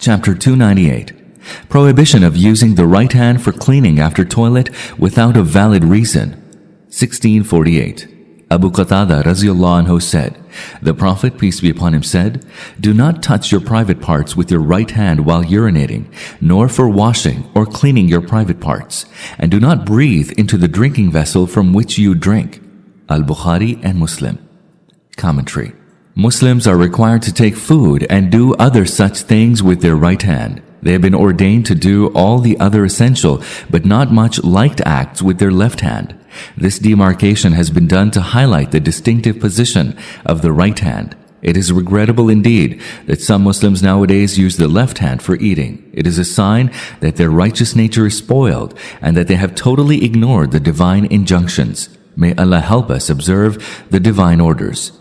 Chapter 298. Prohibition of using the right hand for cleaning after toilet without a valid reason. 1648. Abu Qatada radhiyallahu anhu said, the Prophet, peace be upon him, said, do not touch your private parts with your right hand while urinating, nor for washing or cleaning your private parts, and do not breathe into the drinking vessel from which you drink. Al-Bukhari and Muslim. Commentary. Muslims are required to take food and do other such things with their right hand. They have been ordained to do all the other essential but not much liked acts with their left hand. This demarcation has been done to highlight the distinctive position of the right hand. It is regrettable indeed that some Muslims nowadays use the left hand for eating. It is a sign that their righteous nature is spoiled and that they have totally ignored the divine injunctions. May Allah help us observe the divine orders.